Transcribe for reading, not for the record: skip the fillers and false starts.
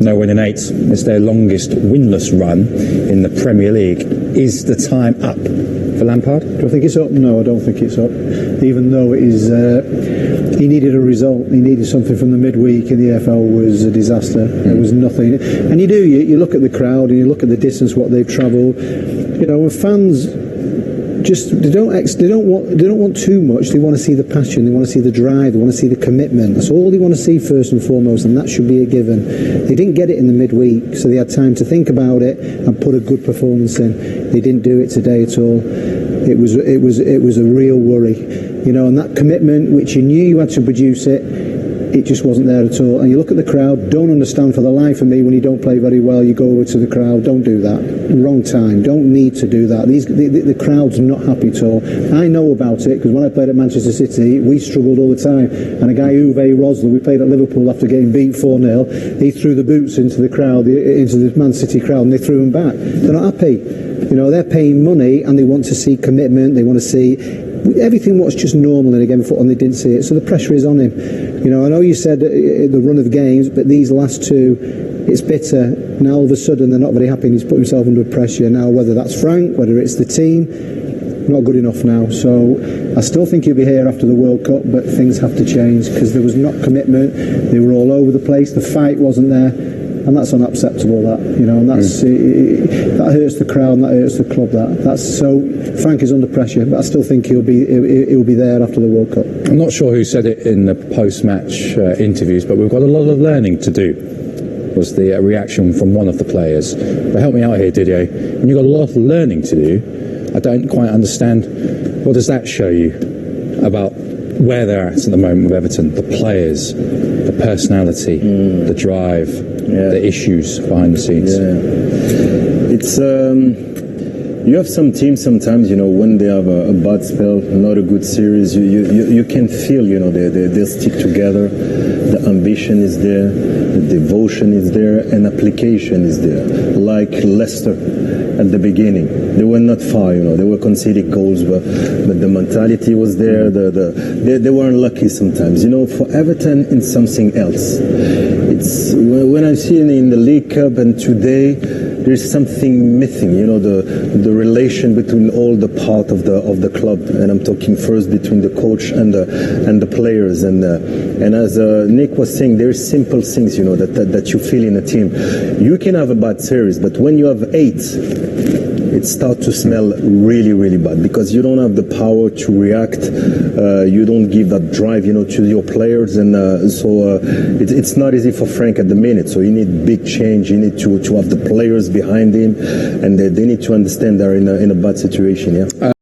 No win in 8. It's their longest winless run in the Premier League. Is the time up for Lampard? Do I think it's up? No, I don't think it's up. Even though it is, he needed a result. He needed something from the midweek, and the EFL was a disaster. There was nothing. And you look at the crowd, and you look at the distance, what they've travelled. You know, and fans just they don't want too much. They want to see the passion. They want to see the drive. They want to see the commitment. That's all they want to see first and foremost, and that should be a given. They didn't get it in the midweek, so they had time to think about it and put a good performance in. They didn't do it today at all. It was a real worry, you know. And that commitment, which you knew you had to produce it just wasn't there at all. And you look at the crowd. Don't understand for the life of me when you don't play very well. You go over to the crowd. Don't do that. Wrong time. Don't need to do that. The crowd's not happy at all. I know about it because when I played at Manchester City, we struggled all the time. And a guy, Uwe Rosler, we played at Liverpool after getting beat 4-0. He threw the boots into the crowd, into the Man City crowd, and they threw him back. They're not happy. You know, they're paying money and they want to see commitment. They want to see everything what's just normal in a game of football, and they didn't see it. So the pressure is on him. You know, I know you said the run of games, but these last two, it's bitter. Now all of a sudden they're not very happy, and he's put himself under pressure. Now whether that's Frank, whether it's the team, not good enough now. So I still think he'll be here after the World Cup, but things have to change because there was not commitment. They were all over the place. The fight wasn't there. And that's unacceptable, that, you know, and that's that hurts the crowd and that hurts the club. That's so. Frank is under pressure, but I still think he'll be there after the World Cup. I'm not sure who said it in the post-match interviews, but we've got a lot of learning to do. Was the reaction from one of the players? But help me out here, Didier. When you've got a lot of learning to do, I don't quite understand. What does that show you about where they're at the moment with Everton? The players, the personality, the drive. Yeah. The issues behind the scenes. Yeah. It's you have some teams sometimes, you know, when they have a bad spell, not a good series, you can feel, you know, they stick together. The ambition is there, the devotion is there, and application is there. Like Leicester at the beginning, they were not far, you know, they were conceding goals, but the mentality was there. They were unlucky sometimes, you know. For Everton, it's something else. It's when I see it in the League Cup and today, there's something missing, you know, the relation between all the part of the club, and I'm talking first between the coach and the players, and as Nick was saying, there's simple things, you know, that you feel in a team. You can have a bad series, but when you have 8, it starts to smell really, really bad because you don't have the power to react. You don't give that drive, you know, to your players, and so it's not easy for Frank at the minute. So you need big change. You need to have the players behind him, and they need to understand they're in a bad situation. Yeah.